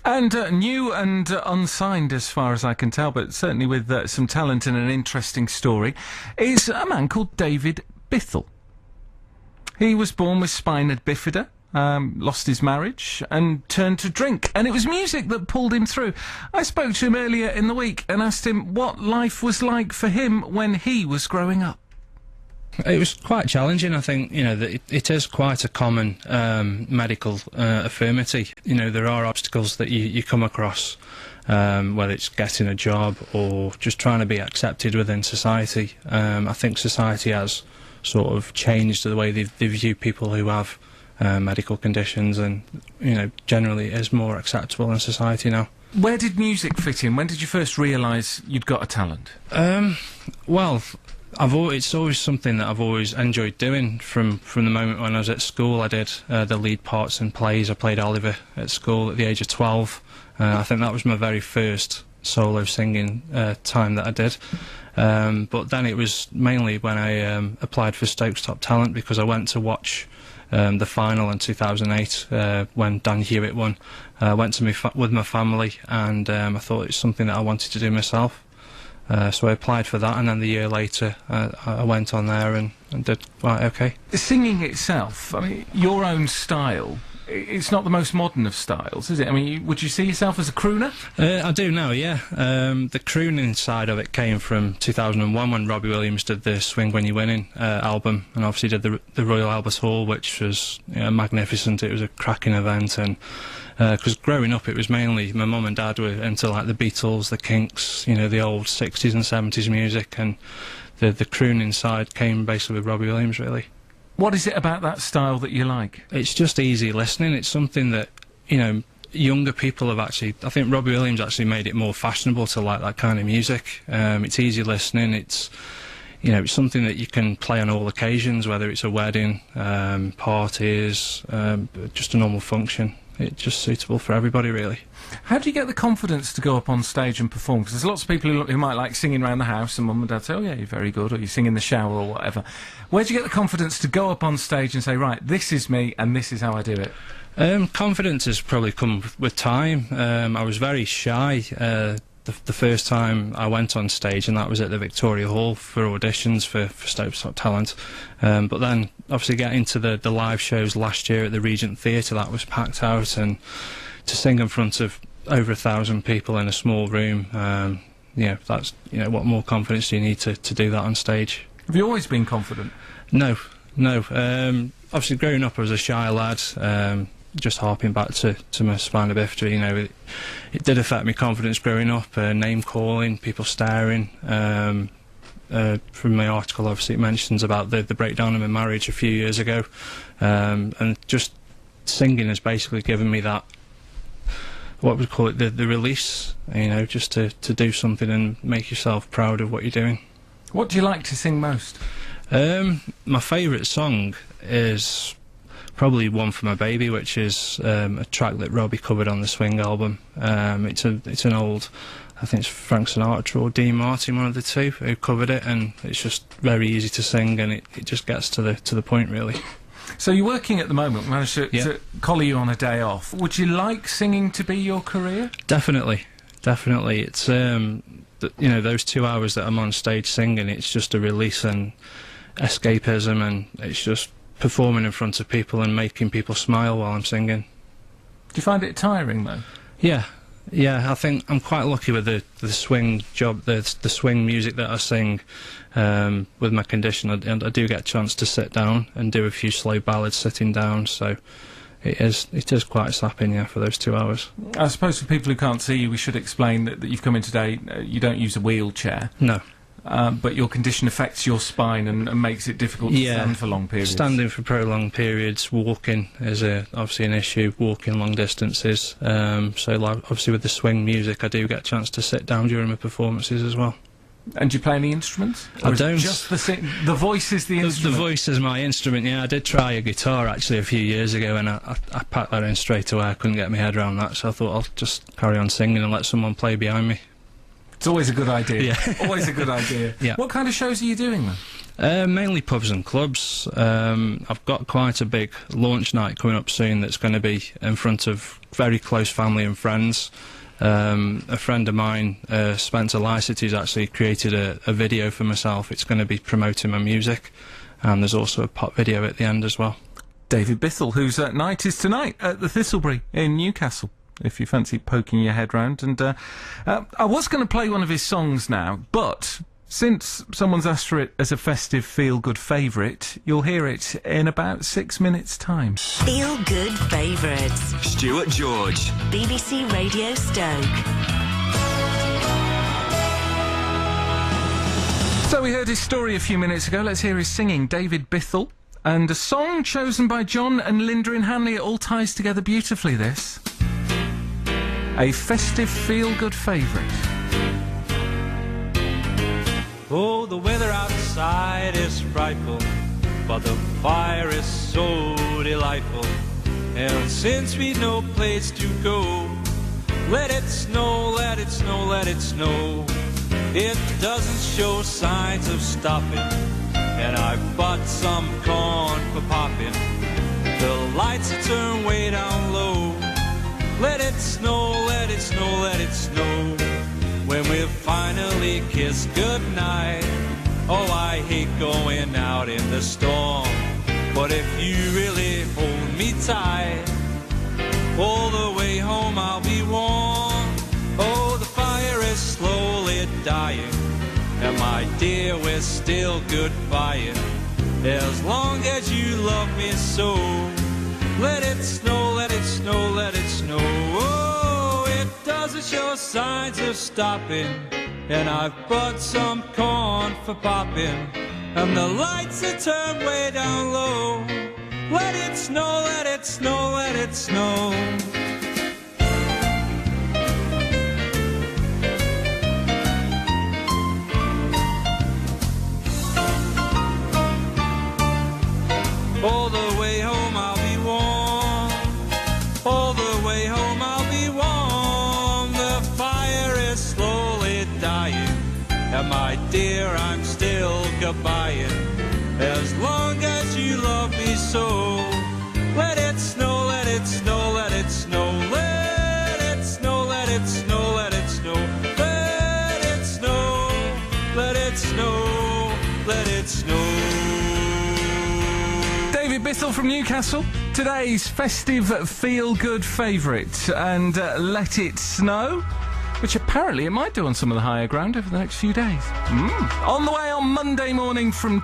And new and unsigned as far as I can tell, but certainly with some talent and an interesting story, is a man called David Bithell. He was born with spina bifida, lost his marriage and turned to drink, and it was music that pulled him through. I spoke to him earlier in the week and asked him what life was like for him when he was growing up. It was quite challenging. I think, you know, that it is quite a common medical infirmity. You know, there are obstacles that you come across, whether it's getting a job or just trying to be accepted within society. I think society has sort of changed the way they view people who have medical conditions, and, you know, generally it is more acceptable in society now. Where did music fit in? When did you first realise you'd got a talent? Well, it's always something that I've always enjoyed doing from the moment when I was at school. I did the lead parts in plays. I played Oliver at school at the age of 12. I think that was my very first solo singing time that I did. But then it was mainly when I applied for Stoke's Top Talent, because I went to watch the final in 2008 when Dan Hewitt won. I went to with my family, and I thought it's something that I wanted to do myself. So I applied for that, and then the year later I went on there and did quite okay. The singing itself, I mean, your own style, it's not the most modern of styles, is it? I mean, would you see yourself as a crooner? I do now, yeah. The crooning side of it came from 2001 when Robbie Williams did the Swing When You're Winning album, and obviously did the Royal Albert Hall, which was, you know, magnificent. It was a cracking event, and because growing up it was mainly my mum and dad were into like the Beatles, the Kinks, you know, the old 60s and 70s music, and the crooning side came basically with Robbie Williams, really. What is it about that style that you like? It's just easy listening. It's something that, you know, younger people have actually... I think Robbie Williams actually made it more fashionable to like that kind of music. It's easy listening. It's, you know, it's something that you can play on all occasions, whether it's a wedding, parties, just a normal function. It's just suitable for everybody, really. How do you get the confidence to go up on stage and perform? Because there's lots of people who might like singing around the house, and mum and dad say, oh yeah, you're very good, or you sing in the shower or whatever. Where do you get the confidence to go up on stage and say, right, this is me and this is how I do it? Confidence has probably come with time. I was very shy the first time I went on stage, and that was at the Victoria Hall for auditions for Stoke's Top Talent. But then, obviously, getting to the live shows last year at the Regent Theatre, that was packed out, and to sing in front of over 1,000 people in a small room, yeah, that's, you know, what more confidence do you need to do that on stage? Have you always been confident? No. Obviously, growing up, I was a shy lad. Just harping back to my spina bifida, you know, it did affect my confidence growing up, name calling, people staring. From my article, obviously, it mentions about the breakdown of my marriage a few years ago, and just singing has basically given me that, what we call it, the release, you know, just to do something and make yourself proud of what you're doing. What do you like to sing most? My favourite song is probably One for My Baby, which is a track that Robbie covered on the Swing album. It's an old, I think it's Frank Sinatra or Dean Martin, one of the two, who covered it, and it's just very easy to sing, and it just gets to the point, really. So you're working at the moment. We managed to collar you on a day off. Would you like singing to be your career? Definitely. It's you know, those 2 hours that I'm on stage singing, it's just a release and escapism, and it's just performing in front of people and making people smile while I'm singing. Do you find it tiring, though? Yeah, I think I'm quite lucky with the swing job, the swing music that I sing. With my condition, I do get a chance to sit down and do a few slow ballads sitting down, so it is quite sapping, yeah, for those 2 hours. I suppose for people who can't see you, we should explain that you've come in today, you don't use a wheelchair. No. But your condition affects your spine and makes it difficult to stand for long periods. Standing for prolonged periods, walking is obviously an issue, walking long distances. So like, obviously with the swing music, I do get a chance to sit down during my performances as well. And do you play any instruments? I don't. Just the voice is the instrument? The voice is my instrument, yeah. I did try a guitar actually a few years ago, and I packed that in straight away. I couldn't get my head around that, so I thought I'll just carry on singing and let someone play behind me. It's always a good idea. Yeah. Always a good idea. Yeah. What kind of shows are you doing then? Mainly pubs and clubs. I've got quite a big launch night coming up soon that's going to be in front of very close family and friends. A friend of mine, Spencer Lycett, who's actually created a video for myself. It's going to be promoting my music, and there's also a pop video at the end as well. David Bithell, whose night is tonight at the Thistlebury in Newcastle, if you fancy poking your head round. And I was going to play one of his songs now, but since someone's asked for it as a festive feel-good favourite, you'll hear it in about 6 minutes' time. Feel-good favourites. Stuart George. BBC Radio Stoke. So we heard his story a few minutes ago. Let's hear his singing, David Bithell. And a song chosen by John and Linda in Hanley. It all ties together beautifully, this. A festive feel-good favourite. Oh, the weather outside is frightful, but the fire is so delightful. And since we've no place to go, let it snow, let it snow, let it snow. It doesn't show signs of stopping, and I've bought some corn for popping. The lights are turned way down low. Let it snow, let it snow, let it snow. When we finally kiss goodnight, oh, I hate going out in the storm. But if you really hold me tight, all the way home I'll be warm. Oh, the fire is slowly dying, and my dear, we're still goodbying. As long as you love me so, let it snow, let it snow, let it snow. Oh, it doesn't show signs of stopping, and I've brought some corn for popping, and the lights are turned way down low. Let it snow, let it snow, let it snow. All the way home I'll be warm. All the way home I'll be warm. The fire is slowly dying, and my dear, I'm still goodbying. As long as you love me so, let it snow, let it snow, let it snow. Let it snow, let it snow, let it snow. Let it snow, let it snow, let it snow. David Bithell from Newcastle, today's festive feel-good favourite, and Let It Snow, which apparently it might do on some of the higher ground over the next few days. On the way on Monday morning from